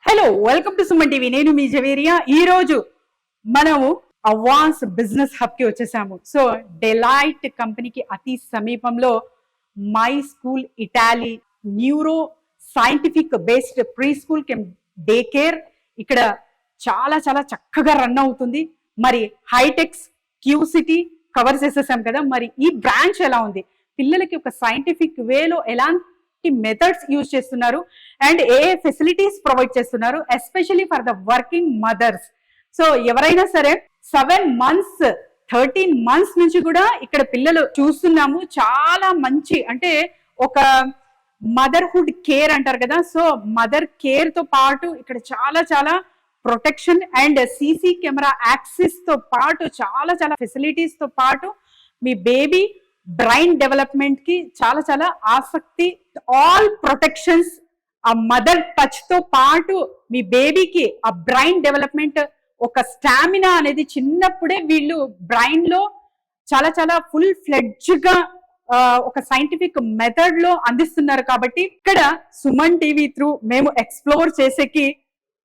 Hello welcome to Suman TV. నేను మీ జవేరియా. ఈ రోజు మనము అవాన్స్ బిజినెస్ హబ్ కి వచ్చేసాము. సో డెలైట్ కంపెనీకి అతి సమీపంలో my school Italy neuro scientific based pre school day care ఇక్కడ చాలా చాలా చక్కగా రన్ అవుతుంది. మరి హైటెక్స్ క్యూ సిటీ కవర్ చేసేసాం కదా. మరి ఈ బ్రాంచ్ ఎలా ఉంది, పిల్లలకి ఒక సైంటిఫిక్ వేలో ఎలాంటి మెథడ్స్ యూజ్ చేస్తున్నారు అండ్ ఏ ఫెసిలిటీస్ ప్రొవైడ్ చేస్తున్నారు, especially for the working mothers. So ఎవరైనా సరే 7 months 13 months నుంచి కూడా ఇక్కడ పిల్లలు చూస్తున్నాము. చాలా మంచి అంటే ఒక మదర్హుడ్ కేర్ అంటారు కదా. సో మదర్ కేర్ తో పాటు ఇక్కడ చాలా చాలా protection and CC camera access తో పాటు చాలా చాలా ఫెసిలిటీస్ తో పాటు మీ బేబీ బ్రెయిన్ డెవలప్మెంట్ కి చాలా చాలా ఆసక్తి, ఆల్ ప్రొటెక్షన్స్, ఆ మదర్ టచ్ తో పాటు మీ బేబీకి ఆ బ్రెయిన్ డెవలప్మెంట్, ఒక స్టామినా అనేది చిన్నప్పుడే వీళ్ళు బ్రెయిన్ లో చాలా చాలా ఫుల్ ఫ్లెడ్జ్ గా ఒక సైంటిఫిక్ మెథడ్ లో అందిస్తున్నారు. కాబట్టి ఇక్కడ సుమన్ టీవీ త్రూ మేము ఎక్స్ప్లోర్ చేసేకి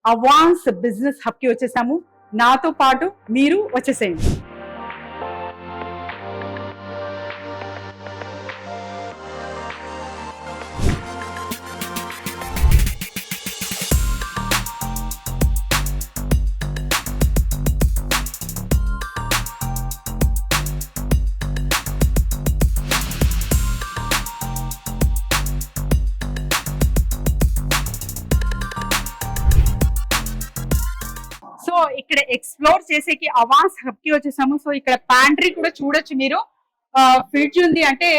అవాన్స్ బిజినెస్ హబ్ కి వచ్చేసాము. నాతో పాటు మీరు వచ్చేసేయండి. సో ఇక్కడ ఎక్స్ప్లోర్ చేసేకి అవాన్స్ హబ్ కి వచ్చేసాము. సో ఇక్కడ ప్యాంట్రీ కూడా చూడొచ్చు మీరు. ఫ్రిడ్జ్ ఉంది, అంటే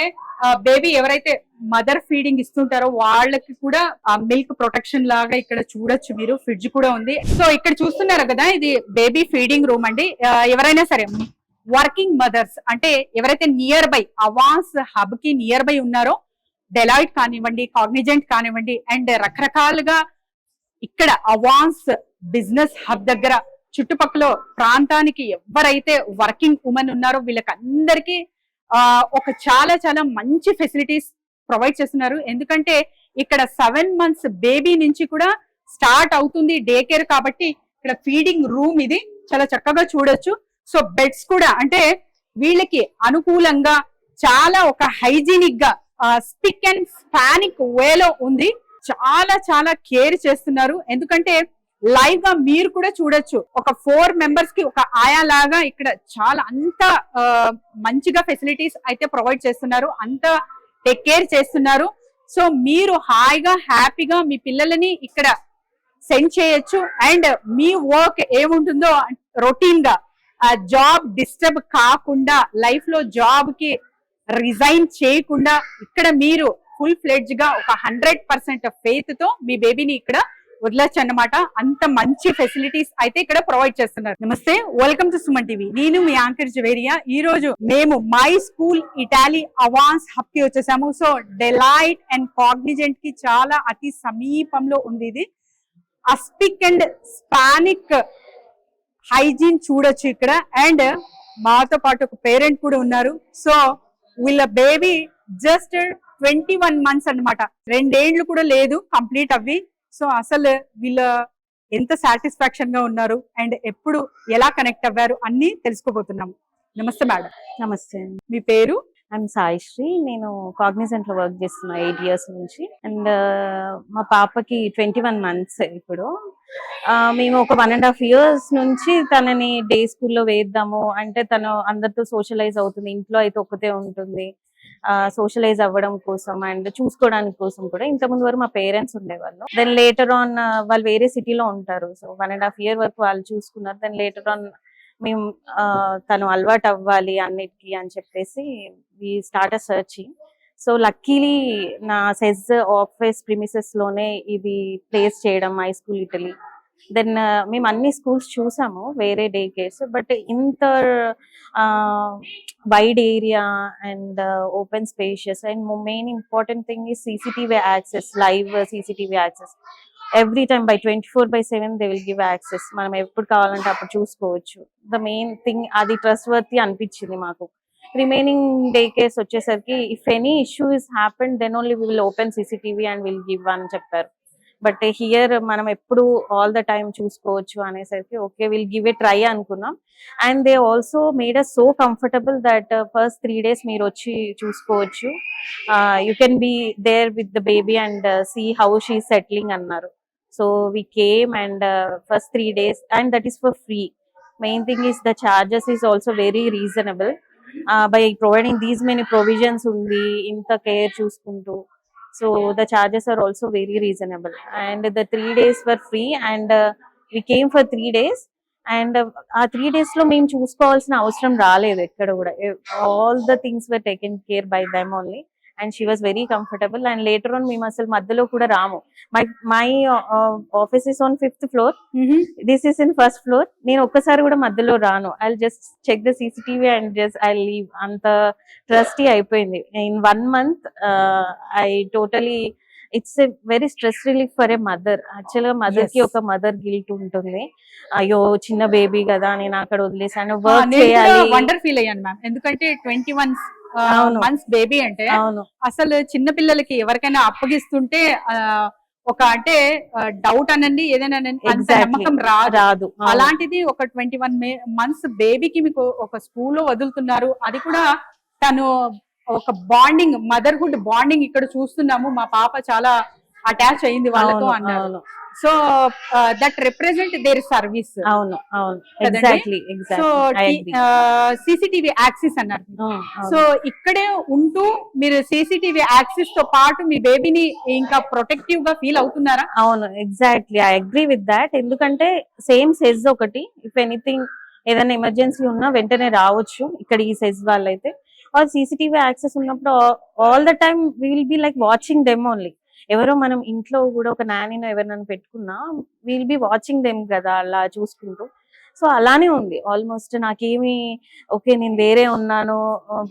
బేబీ ఎవరైతే మదర్ ఫీడింగ్ ఇస్తుంటారో వాళ్ళకి కూడా మిల్క్ ప్రొటెక్షన్ లాగా ఇక్కడ చూడొచ్చు మీరు. ఫ్రిడ్జ్ కూడా ఉంది. సో ఇక్కడ చూస్తున్నారు కదా, ఇది బేబీ ఫీడింగ్ రూమ్ అండి. ఎవరైనా సరే వర్కింగ్ మదర్స్ అంటే ఎవరైతే నియర్ బై అవాన్స్ హబ్ కి నియర్ బై ఉన్నారో, డెలాయిట్ కానివ్వండి, కాగ్నిజెంట్ కానివ్వండి, అండ్ రకరకాలుగా ఇక్కడ అవాన్స్ బిజినెస్ హబ్ దగ్గర చుట్టుపక్కల ప్రాంతానికి ఎవరైతే వర్కింగ్ ఉమెన్ ఉన్నారో వీళ్ళకి అందరికీ ఒక చాలా చాలా మంచి ఫెసిలిటీస్ ప్రొవైడ్ చేస్తున్నారు. ఎందుకంటే ఇక్కడ 7 months బేబీ నుంచి కూడా స్టార్ట్ అవుతుంది డే కేర్. కాబట్టి ఇక్కడ ఫీడింగ్ రూమ్ ఇది చాలా చక్కగా చూడొచ్చు. సో బెడ్స్ కూడా అంటే వీళ్ళకి అనుకూలంగా చాలా ఒక హైజీనిక్ గా స్పిక్ అండ్ స్పానిక్ వేలో ఉంది. చాలా చాలా కేర్ చేస్తున్నారు. ఎందుకంటే లైవ్ గా మీరు కూడా చూడొచ్చు. ఒక 4 members కి ఒక ఆయా లాగా ఇక్కడ చాలా అంత మంచిగా ఫెసిలిటీస్ అయితే ప్రొవైడ్ చేస్తున్నారు, అంత టేక్ కేర్ చేస్తున్నారు. సో మీరు హాయిగా హ్యాపీగా మీ పిల్లలని ఇక్కడ సెండ్ చేయొచ్చు. అండ్ మీ వర్క్ ఏముంటుందో రొటీన్ గా జాబ్ డిస్టర్బ్ కాకుండా, లైఫ్ లో జాబ్ కి రిజైన్ చేయకుండా ఇక్కడ మీరు ఫుల్ ఫ్లెడ్జ్ గా ఒక 100% ఫెయిత్ తో మీ బేబీని ఇక్కడ వదలొచ్చు అన్నమాట. అంత మంచి ఫెసిలిటీస్ అయితే ఇక్కడ ప్రొవైడ్ చేస్తున్నారు. నమస్తే, వెల్కమ్ టు సుమన్ టీవీ. నేను మీ యాంకర్ జవేరియా. ఈ రోజు మేము మై స్కూల్ ఇటాలీ అవాన్స్ హబ్ కి వచ్చేసాము. సో డెలైట్ అండ్ కాగ్నిజెంట్ కి చాలా అతి సమీపంలో ఉంది ఇది. అస్పిక్ అండ్ స్పానిక్ హైజీన్ చూడొచ్చు ఇక్కడ. అండ్ మాతో పాటు ఒక పేరెంట్ కూడా ఉన్నారు. సో వీళ్ళ బేబీ జస్ట్ 21 months అన్నమాట. 2 ఏళ్ళు కూడా లేదు కంప్లీట్ అవ్వి. సో అసలు వీళ్ళ ఎంత సాటిస్ఫాక్షన్ గా ఉన్నారు అండ్ ఎప్పుడు ఎలా కనెక్ట్ అవ్వారు అన్ని తెలుసుకోబోతున్నాం. నమస్తే మేడం. నమస్తే, మీ పేరు? ఐఎమ్ సాయిశ్రీ. నేను కాగ్నిజెంట్ లో వర్క్ చేస్తున్నా 8 years నుంచి. అండ్ మా పాపకి 21 months ఇప్పుడు. మేము ఒక 1.5 years నుంచి తనని డే స్కూల్లో వేద్దాము అంటే తను అందరితో సోషలైజ్ అవుతుంది. ఇంట్లో అయితే ఒక్కతే ఉంటుంది. సోషలైజ్ అవ్వడం కోసం అండ్ చూసుకోవడానికి కోసం కూడా ఇంతకుముందు వరకు మా పేరెంట్స్ ఉండేవాళ్ళు. దెన్ లేటర్ ఆన్ వాళ్ళు వేరే సిటీలో ఉంటారు. సో 1.5 year వరకు వాళ్ళు చూసుకున్నారు. దెన్ లేటర్ ఆన్ మేము తను అలవాటు అవ్వాలి అన్నిటికీ అని చెప్పేసి we start searching. So luckily నా సెజ్ ఆఫీస్ ప్రిమిసెస్ లోనే ఇది ప్లేస్ చేయడం మై స్కూల్ ఇటలీ. దెన్ మేము అన్ని స్కూల్స్ చూసాము, వేరే డే కేర్స్, బట్ ఇంత wide area and open spacious and main important thing ఈ CCTV access, live CCTV access every time by 24/7 they will give access. మనం ఎప్పుడు కావాలంటే అప్పుడు చూసుకోవచ్చు. ద మెయిన్ థింగ్ అది ట్రస్ట్ వర్తీ అనిపించింది మాకు. రిమైనింగ్ డే కేర్స్ వచ్చేసరికి if any issue is happened then only we will open CCTV and will give అని చెప్పారు. బట్ హియర్ మనం ఎప్పుడు ఆల్ ద టైమ్ చూసుకోవచ్చు అనేసరికి okay will give a try అనుకున్నాం. And they also made us so comfortable that first 3 days మీరు వచ్చి చూసుకోవచ్చు, you can be there with the baby and see how she settling అన్నారు. So we came and first 3 days and that is for free. Main thing is the charges is also very reasonable. By providing these many provisions undi inta care chuskuntu, so the charges are also very reasonable and the 3 days were free and we came for 3 days and ఆ 3 days లో మేము చూసుకోవాల్సిన అవసరం రాలేదు ఎక్కడ కూడా. all the things were taken care by them only and she was very comfortable and later on మేము అసలు మధ్యలో కూడా రాము. my office is on 5th floor, this is in 1st floor. నేను ఒక్కసారి కూడా మధ్యలో రాను. I'll just check the CCTV and just I'll leave. అంత ట్రస్టీ అయిపోయింది. in 1 month I totally, it's a very stress relief for a mother. Actual గా mother కి ఒక మదర్ గిల్ట్ ఉంటుంది, అయ్యో చిన్న బేబీ కదా నేను అక్కడ వదిలేసాను, వర్క్ చేయాలి. వండర్ ఫీల్ అయ్యాను మ్యామ్, ఎందుకంటే 21 మంత్స్ బేబీ అంటే అసలు చిన్న పిల్లలకి ఎవరికైనా అప్పగిస్తుంటే ఒక అంటే డౌట్ అనండి ఏదైనా అంత నమ్మకం రాదు. అలాంటిది ఒక 21 months బేబీకి మీకు ఒక స్కూల్లో వదులుతున్నారు, అది కూడా తను ఒక బాండింగ్, మదర్హుడ్ బాండింగ్ ఇక్కడ చూస్తున్నాము. మా పాప చాలా అటాచ్ అయింది వాళ్ళతో అన్నారు. So that represent there service. అవును అవును, ఎగ్జాక్ట్లీ సో CCTV యాక్సిస్ అన్నారు. సో ఇక్కడే ఉంటూ మీరు CCTV యాక్సిస్ తో పాటు మీ బేబీని ఇంకా ప్రొటెక్టివ్ గా ఫీల్ అవుతున్నారా? అవును, exactly, I agree with that. ఎందుకంటే సేమ్ సెజ్ ఒకటి, ఇఫ్ ఎనీథింగ్ ఏదైనా ఎమర్జెన్సీ ఉన్నా వెంటనే రావచ్చు ఇక్కడ ఈ సెజ్ వాళ్ళైతే. ఆర్ CCTV యాక్సెస్ ఉన్నప్పుడు all the time we will be like watching them only. ఎవరో మనం ఇంట్లో కూడా ఒక నానీనో ఎవరినైనా పెట్టుకున్నా విల్ బి వాచింగ్ దెమ్ కదా, అలా చూసుకుంటూ. సో అలానే ఉంది ఆల్మోస్ట్. నాకేమి ఓకే నేను వేరే ఉన్నాను,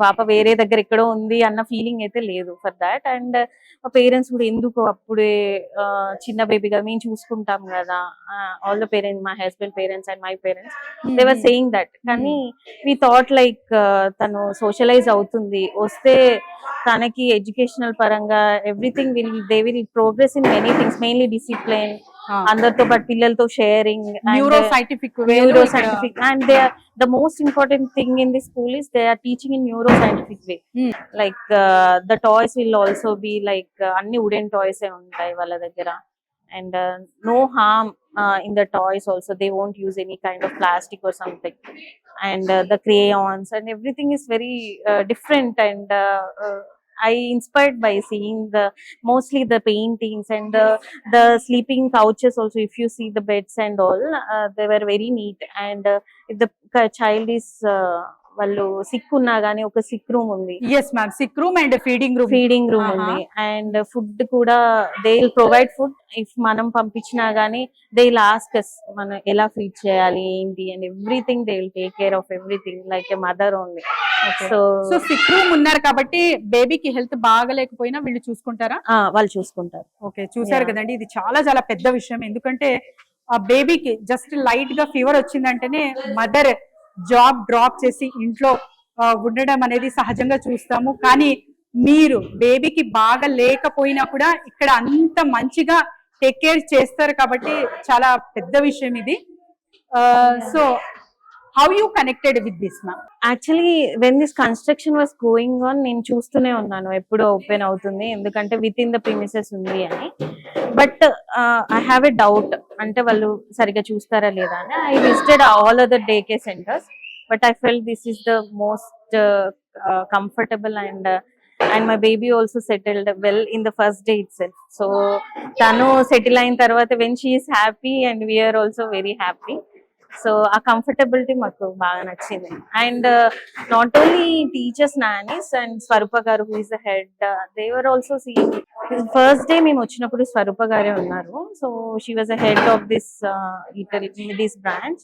పాప వేరే దగ్గర ఎక్కడో ఉంది అన్న ఫీలింగ్ అయితే లేదు ఫర్ దాట్. అండ్ మా పేరెంట్స్ కూడా ఎందుకు అప్పుడే చిన్న బేబీగా మేము చూసుకుంటాం కదా, all the parents, my husband parents and my parents they were saying that. కానీ వీ థాట్ లైక్ తను సోషలైజ్ అవుతుంది, వస్తే తనకి ఎడ్యుకేషనల్ పరంగా everything they will progress in many things, mainly discipline, అందరితో పాటు పిల్లలతో sharing, neuro scientific and they are the most important thing in this school is they are teaching in neuroscientific way. Like the toys will also be like anni wooden toys e untai valla daggara and no harm in the toys also. They won't use any kind of plastic or something, and the crayons and everything is very different and I inspired by seeing mostly the paintings and the sleeping couches also. If you see the beds and all, they were very neat. And if the child is వాళ్ళు sick ఉన్నా గానీ ఒక sick room ఉంది. yes ma'am, sick room and feeding room ఉంది. And food కూడా they will provide food. If మనం పంపించినా గానీ దే విల్ ఆస్క్ us మనం ఎలా ఫీడ్ చేయాలి ఏంటి and everything they will take care of everything like a mother only. So sick room ఉన్నారు కాబట్టి బేబీకి హెల్త్ బాగలేకపోయినా వీళ్ళు చూసుకుంటారా? వాళ్ళు చూసుకుంటారు. ఓకే, చూసారు కదండి, ఇది చాలా చాలా పెద్ద విషయం. ఎందుకంటే ఆ బేబీకి జస్ట్ లైట్ గా ఫీవర్ వచ్చిందంటేనే మదర్ జాబ్ డ్రాప్ చేసి ఇంట్లో ఉండడం అనేది సహజంగా చూస్తాము. కానీ మీరు బేబీకి బాగా లేకపోయినా కూడా ఇక్కడ అంత మంచిగా టేక్ కేర్ చేస్తారు కాబట్టి చాలా పెద్ద విషయం ఇది. So how you connected with this ma'am? Actually when this construction was going on నేను చూస్తూనే ఉన్నాను ఎప్పుడు ఓపెన్ అవుతుంది, ఎందుకంటే విత్ ఇన్ ద ప్రిమిసెస్ ఉంది అని. But I have a doubt, అంటే వాళ్ళు సరిగా చూస్తారా లేదా అని. I visited all other day care centres but I felt this is the most comfortable and my baby also settled well in the first day itself. So tanu settle ayin tarvata when she is happy and we are also very happy. So ఆ comfortability మాకు బాగా నచ్చింది. And not only teachers, nannies and Swarupa garu who is the head, they were also seeing. First day మేము వచ్చినప్పుడు స్వరూప గారే ఉన్నారు. So she was the head of this branch.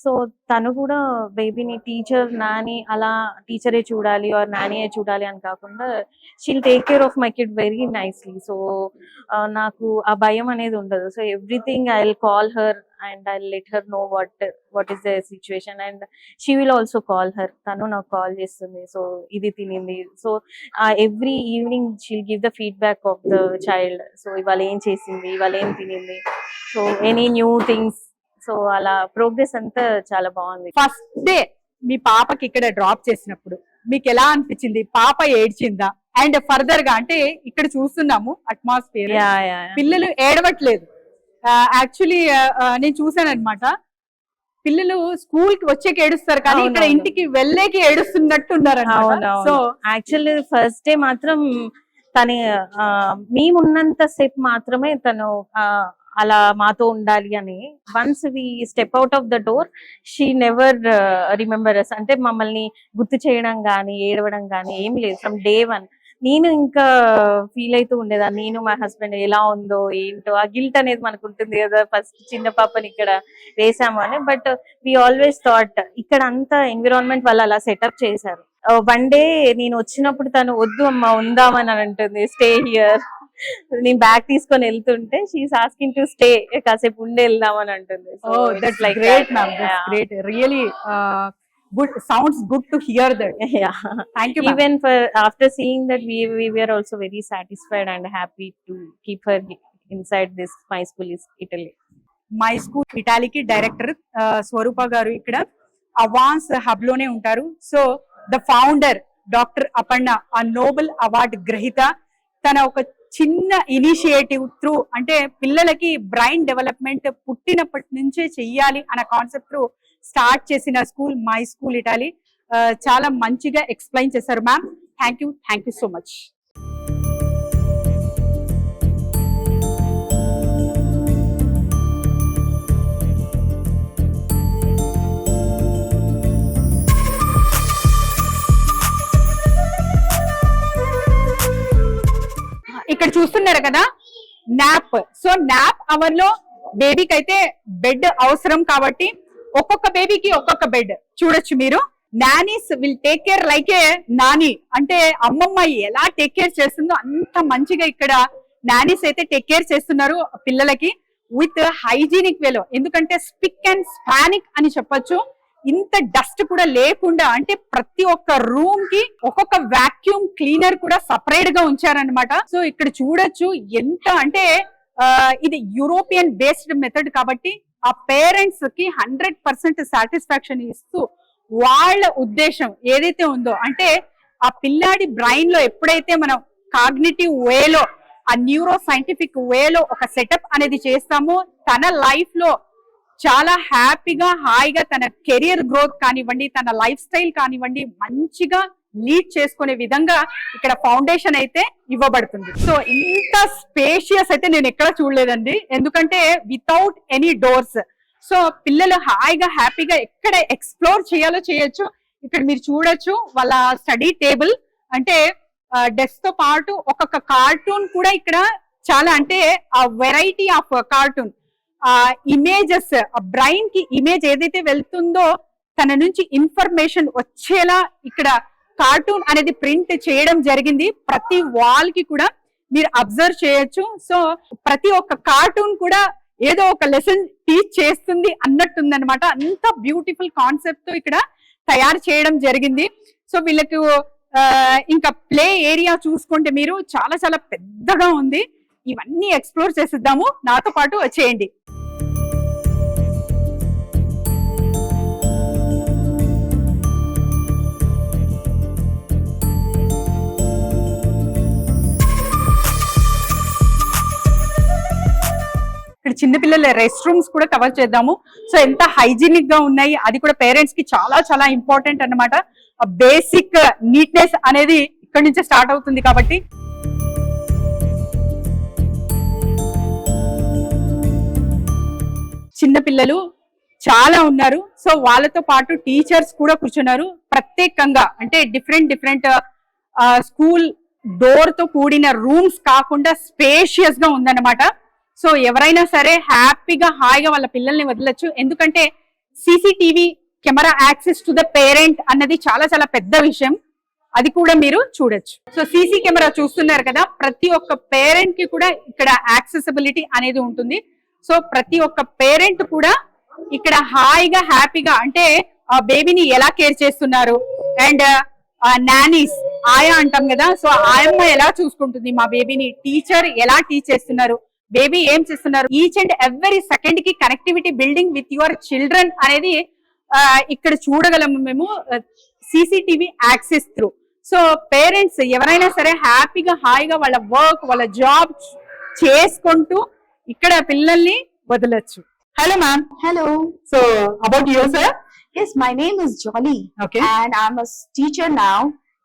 So తను కూడా బేబీని టీచర్ నాని అలా టీచరే చూడాలి ఆర్ నానియే చూడాలి అని కాకుండా she'll take care of my kid very nicely. So నాకు ఆ భయం అనేది ఉండదు. So everything I will call her and I let her know what is the situation and she will also call her. తను నాకు కాల్ చేస్తుంది, so ఇది తినింది. So every evening she'll give the feedback of the child. So ఇవాళ ఏం చేసింది, ఇవాళ ఏం తినింది, so any new things. So అలా ప్రోగ్రెస్ అంతా చాలా బాగుంది. ఫస్ట్ డే మీ పాపకి ఇక్కడ డ్రాప్ చేసినప్పుడు మీకు ఎలా అనిపించింది? పాప ఏడ్చిందా? అండ్ ఫర్దర్ గా అంటే ఇక్కడ చూస్తున్నాము అట్మాస్ఫియర్, పిల్లలు ఏడవట్లేదు. యాక్చువల్లీ నేను చూసాను అనమాట, పిల్లలు స్కూల్ కి వచ్చేకి ఏడుస్తారు కానీ ఇక్కడ ఇంటికి వెళ్ళేకి ఏడుస్తున్నట్టు ఉన్నారు. సో యాక్చువల్లీ ఫస్ట్ డే మాత్రం తను మేమున్నంత సేపు మాత్రమే తను అలా మాతో ఉండాలి అని. Once we step out of the door she never remember us. అంటే మమ్మల్ని గుర్తు చేయడం కానీ ఏడవడం కానీ ఏమి లేదు ఫ్రమ్ డే వన్. నేను ఇంకా ఫీల్ అవుతూ ఉండేదాన్ని, నేను మా హస్బెండ్ ఎలా ఉందో ఏంటో. ఆ గిల్ట్ అనేది మనకు ఉంటుంది కదా, ఫస్ట్ చిన్న పాపని ఇక్కడ వేసాము అని. బట్ వి ఆల్వేస్ థాట్ ఇక్కడ అంతా ఎన్విరాన్మెంట్ వాళ్ళు అలా సెటప్ చేశారు. వన్ డే నేను వచ్చినప్పుడు తను వద్దు అమ్మ ఉందామని అంటుంది, స్టే హియర్. నేను బ్యాగ్ తీసుకొని వెళ్తుంటే షీఈస్ ఆస్కింగ్ టు స్టే, కాసేపు ఉండి వెళ్దామని అంటుంది. Really good, sounds good to hear that. Yeah, thank you even for after seeing that we were also very satisfied and happy to keep her inside this My School Italy. My School Italy కి director స్వరూప గారు ఇక్కడ అవాన్స్ hub లోనే ఉంటారు. So the founder doctor Aparna, ఆ Nobel award గ్రహీత, తన ఒక చిన్న ఇనిషియేటివ్ త్రూ అంటే పిల్లలకి బ్రెయిన్ డెవలప్మెంట్ పుట్టినప్పటి నుంచే చెయ్యాలి అన్న కాన్సెప్ట్ స్టార్ట్ చేసిన స్కూల్ మై స్కూల్ ఇటాలీ. చాలా మంచిగా ఎక్స్ప్లెయిన్ చేశారు ma'am. Thank you so much. ఇక్కడ చూస్తున్నారు కదా నాప్. సో నాప్ అవర్ లో బేబీకి అయితే బెడ్ అవసరం కాబట్టి ఒక్కొక్క బేబీకి ఒక్కొక్క బెడ్ చూడొచ్చు మీరు. Nani's will take care like ఏ నాని, అంటే అమ్మమ్మ ఎలా టేక్ కేర్ చేస్తుందో అంత మంచిగా ఇక్కడ నానీస్ అయితే టేక్ కేర్ చేస్తున్నారు పిల్లలకి విత్ హైజీనిక్ వేలో. ఎందుకంటే స్పిక్ అండ్ స్పానిక్ అని చెప్పొచ్చు. ఇంత డస్ట్ కూడా లేకుండా, అంటే ప్రతి ఒక్క రూమ్ కి ఒక్కొక్క వాక్యూమ్ క్లీనర్ కూడా సపరేట్ గా ఉంచారనమాట. సో ఇక్కడ చూడొచ్చు ఎంత అంటే ఇది యూరోపియన్ బేస్డ్ మెథడ్ కాబట్టి ఆ పేరెంట్స్ కి 100% సాటిస్ఫాక్షన్ ఇస్తూ వాళ్ళ ఉద్దేశం ఏదైతే ఉందో, అంటే ఆ పిల్లాడి బ్రెయిన్ లో ఎప్పుడైతే మనం కాగ్నిటివ్ వేలో, ఆ న్యూరో సైంటిఫిక్ వేలో ఒక సెటప్ అనేది చేస్తామో, తన లైఫ్ లో చాలా హ్యాపీగా హాయిగా తన కెరియర్ గ్రోత్ కానివ్వండి, తన లైఫ్ స్టైల్ కానివ్వండి మంచిగా లీడ్ చేసుకునే విధంగా ఇక్కడ ఫౌండేషన్ అయితే ఇవ్వబడుతుంది. సో ఇంత స్పేషియస్ అయితే నేను ఎక్కడ చూడలేదండి, ఎందుకంటే వితౌట్ ఎనీ డోర్స్. సో పిల్లలు హాయిగా హ్యాపీగా ఎక్కడ ఎక్స్ప్లోర్ చేయాలో చేయొచ్చు. ఇక్కడ మీరు చూడొచ్చు వాళ్ళ స్టడీ టేబుల్, అంటే డెస్క్ తో పాటు ఒక్కొక్క కార్టూన్ కూడా ఇక్కడ చాలా, అంటే ఆ variety of cartoon images, brain కి ఇమేజ్ ఏదైతే వెళ్తుందో తన నుంచి ఇన్ఫర్మేషన్ వచ్చేలా ఇక్కడ కార్టూన్ అనేది ప్రింట్ చేయడం జరిగింది. ప్రతి వాల్ కి కూడా మీరు అబ్జర్వ్ చేయొచ్చు. సో ప్రతి ఒక్క కార్టూన్ కూడా ఏదో ఒక లెసన్ టీచ్ చేస్తుంది అన్నట్టుందన్నమాట. అంత బ్యూటిఫుల్ కాన్సెప్ట్ తో ఇక్కడ తయారు చేయడం జరిగింది. సో వీళ్ళకు ఇంకా ప్లే ఏరియా చూసుకుంటే మీరు చాలా చాలా పెద్దగా ఉంది. ఇవన్నీ ఎక్స్ప్లోర్ చేసిద్దాము, నాతో పాటు వచ్చేయండి. ఇక్కడ చిన్నపిల్లల రెస్ట్ రూమ్స్ కూడా కవర్ చేద్దాము. సో ఎంత హైజీనిక్ గా ఉన్నాయి, అది కూడా పేరెంట్స్ కి చాలా చాలా ఇంపార్టెంట్ అన్నమాట. బేసిక్ నీట్నెస్ అనేది ఇక్కడ నుంచే స్టార్ట్ అవుతుంది కాబట్టి. చిన్నపిల్లలు చాలా ఉన్నారు. సో వాళ్ళతో పాటు టీచర్స్ కూడా కూర్చున్నారు ప్రత్యేకంగా. అంటే డిఫరెంట్ స్కూల్ డోర్ తో కూడిన రూమ్స్ కాకుండా స్పేషియస్ గా ఉందన్నమాట. సో ఎవరైనా సరే హ్యాపీగా హాయిగా వాళ్ళ పిల్లల్ని వదలొచ్చు. ఎందుకంటే CCTV camera access to the parent అన్నది చాలా చాలా పెద్ద విషయం. అది కూడా మీరు చూడొచ్చు. సో సీసీ కెమెరా చూస్తున్నారు కదా, ప్రతి ఒక్క పేరెంట్ కి కూడా ఇక్కడ యాక్సెసిబిలిటీ అనేది ఉంటుంది. సో ప్రతి ఒక్క పేరెంట్ కూడా ఇక్కడ హాయిగా హ్యాపీగా అంటే ఆ బేబీని ఎలా కేర్ చేస్తున్నారు, అండ్ నానీస్ ఆయా అంటాం కదా, సో ఆయమ్మ ఎలా చూసుకుంటుంది మా బేబీని, టీచర్ ఎలా టీచ్ చేస్తున్నారు, బేబీ ఏం చేస్తున్నారు, ఈచ్ అండ్ ఎవ్రీ సెకండ్ కి connectivity building with your children అనేది ఇక్కడ చూడగలము మేము CCTV access through. So parents ఎవరైనా సరే హ్యాపీగా హాయిగా వాళ్ళ వర్క్ వాళ్ళ జాబ్ చేసుకుంటూ ఇక్కడ పిల్లల్ని వదలొచ్చు. Hello ma'am. Hello. So about your sir? Yes, my name is Jolly. Okay. And I'm a teacher now.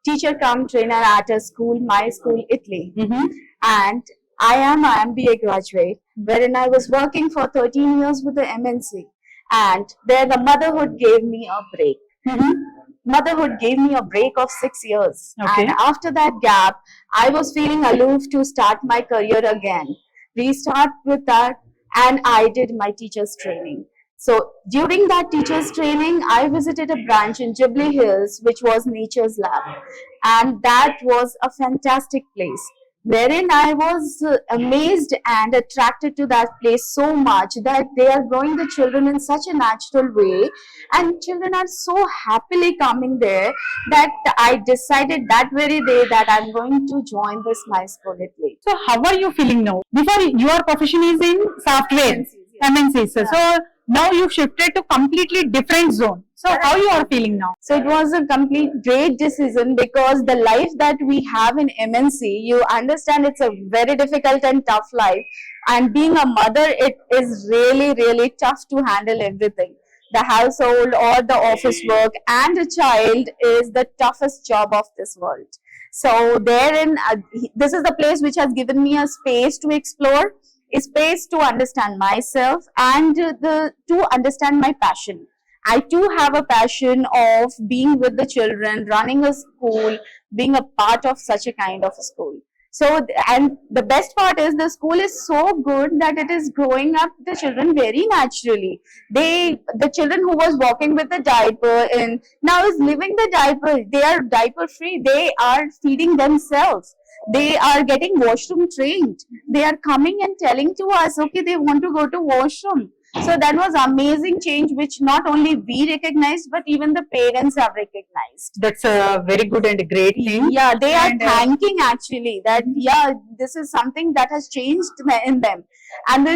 Teacher cum trainer at a school, my school, Italy. And I am a MBA graduate, wherein I was working for 13 years with the MNC. And there the motherhood gave me a break. Motherhood gave me a break of 6 years. Okay. And after that gap, I was feeling aloof to start my career again. Restart with that, and I did my teacher's training. So during that teacher's training, I visited a branch in Jubilee Hills, which was Nature's Lab. And that was a fantastic place, wherein I was amazed and attracted to that place so much that they are growing the children in such a natural way, and children are so happily coming there that I decided that very day that I'm going to join this my school Italy. So how are you feeling now? Before your profession is in software, MNCs. So now you've shifted to completely different zone. So how you are feeling now? So it was a complete great decision, because the life that we have in MNC, you understand it's a very difficult and tough life. And being a mother, it is really, really tough to handle everything. The household or the office work and a child is the toughest job of this world. So therein, this is the place which has given me a space to explore, a space to understand myself, and to understand my passion. I too have a passion of being with the children, running a school, being a part of such a kind of a school. So, and the best part is the school is so good that it is growing up the children very naturally. The children who was walking with the diaper and now is living the diaper. They are diaper free. They are feeding themselves. They are getting washroom trained. They are coming and telling to us, okay, they want to go to washroom. So that was amazing change, which not only we recognized, but even the parents have recognized. That's a very good and great thing. Yeah, they are And, thanking actually that, yeah, this is something that has changed in them. And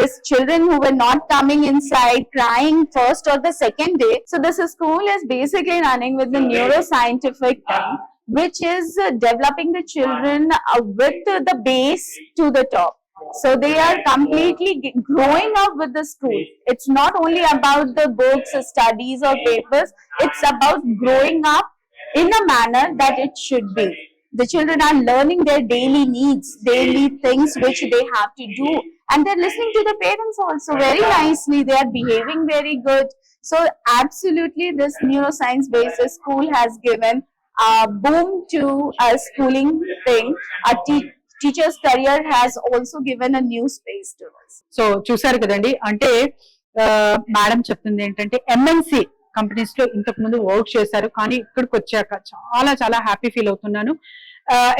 this children who were not coming inside crying first or the second day. So this school is basically running with the neuroscientific thing, which is developing the children with the base to the top. So they are completely growing up with the school. It's not only about the books, studies or papers. It's about growing up in a manner that it should be. The children are learning their daily needs, daily things which they have to do. And they're listening to the parents also very nicely. They are behaving very good. So absolutely this neuroscience-based school has given a boom to a schooling thing. Teacher's career has also given a new space to us. So చూసారు కదండి, అంటే madam చెప్తుంది ఏంటంటే MNC companies లో ఇంతకు ముందు work చేశారు, కానీ ఇక్కడికి వచ్చాక చాలా చాలా హ్యాపీ ఫీల్ అవుతున్నాను.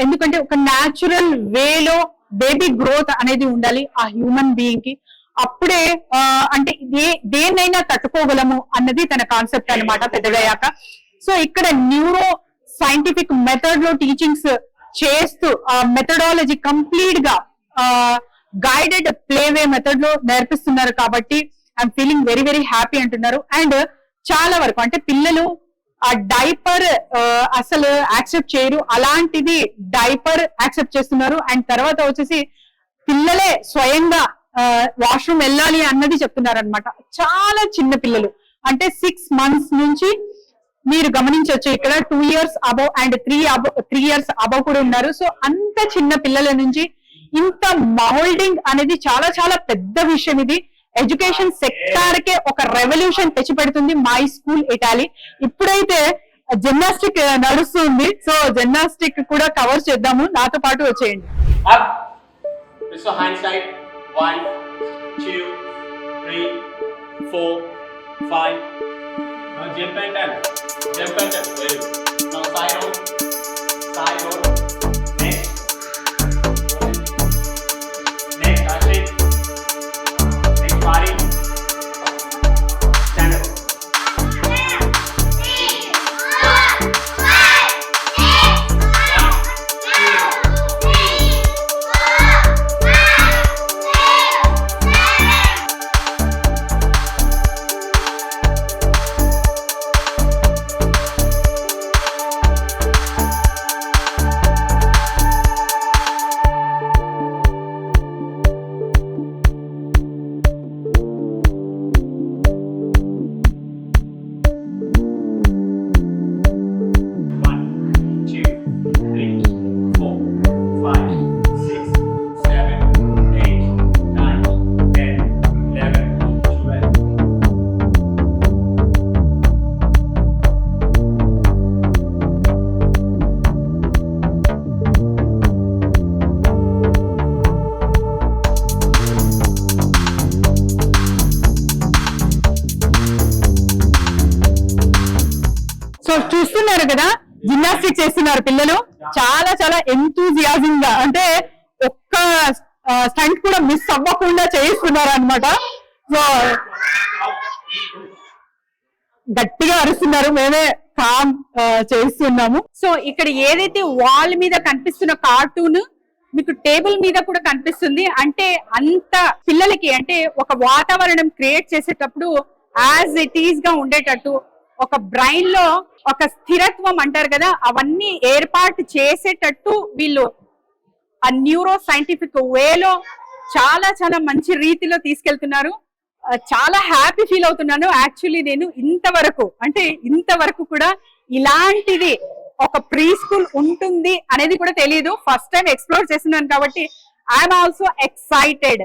ఎందుకంటే ఒక న్యాచురల్ వేలో బేబీ గ్రోత్ అనేది ఉండాలి ఆ హ్యూమన్ బీయింగ్ కి. అప్పుడే అంటే దేన్నైనా తట్టుకోగలము అన్నది తన కాన్సెప్ట్ అన్నమాట పెద్దదయ్యాక. సో ఇక్కడ న్యూరో సైంటిఫిక్ మెథడ్ లో టీచింగ్స్ చేస్తూ ఆ మెథడాలజీ కంప్లీట్ గా గైడెడ్ ప్లేవే మెథడ్ లో నేర్పిస్తున్నారు కాబట్టి I'm feeling very very happy అంటున్నారు. అండ్ చాలా వరకు అంటే పిల్లలు ఆ డైపర్ అసలు యాక్సెప్ట్ చేయరు, అలాంటిది డైపర్ యాక్సెప్ట్ చేస్తున్నారు. అండ్ తర్వాత వచ్చేసి పిల్లలే స్వయంగా వాష్రూమ్ వెళ్ళాలి అన్నది చెప్తున్నారు అనమాట. చాలా చిన్న పిల్లలు అంటే 6 months నుంచి మీరు గమనించవచ్చు, ఇక్కడ 2 years above and 3 years above కూడా ఉన్నారు. సో అంత చిన్న పిల్లల నుంచి ఇంత మౌల్డింగ్ అనేది చాలా చాలా పెద్ద విషయం. ఇది ఎడ్యుకేషన్ సెక్టార్ కే ఒక రెవల్యూషన్ తెచ్చిపెడుతుంది మై స్కూల్ ఇటాలీ. ఇప్పుడైతే జిమ్నాస్టిక్ నడుస్తుంది, సో జిమ్నాస్టిక్ కూడా కవర్ చేద్దాము, నాతో పాటు వచ్చేయండి. Mr. Hindsight, 1, 2, 3, 4, 5. Now jump and turn. Jump and turn. Very good. Now side roll. Side roll. Next. Next. Touch it. Next body. Stand up. So చూస్తున్నారు కదా gymnastic చేస్తున్నారు పిల్లలు, చాలా చాలా ఎంతూజియాజం గా, అంటే ఒక్క స్టంట్ కూడా మిస్ అవ్వకుండా చేయిస్తున్నారు అన్నమాట. సో గట్టిగా అరుస్తున్నారు, మేమే కామ్ చేస్తున్నాము. సో ఇక్కడ ఏదైతే వాల్ మీద కనిపిస్తున్న కార్టూన్ మీకు టేబుల్ మీద కూడా కనిపిస్తుంది. అంటే అంత పిల్లలకి అంటే ఒక వాతావరణం క్రియేట్ చేసేటప్పుడు యాజ్ ఇట్ ఈస్ గా ఉండేటట్టు ఒక బ్రెయిన్ లో ఒక స్థిరత్వం అంటారు కదా, అవన్నీ ఏర్పాటు చేసేటట్టు వీళ్ళు ఆ న్యూరో సైంటిఫిక్ వేలో చాలా చాలా మంచి రీతిలో తీసుకెళ్తున్నారు. చాలా హ్యాపీ ఫీల్ అవుతున్నాను. యాక్చువల్లీ నేను ఇంతవరకు కూడా ఇలాంటిది ఒక ప్రీ స్కూల్ ఉంటుంది అనేది కూడా తెలియదు. ఫస్ట్ టైం ఎక్స్ప్లోర్ చేస్తున్నాను కాబట్టి ఐఎమ్ ఆల్సో ఎక్సైటెడ్.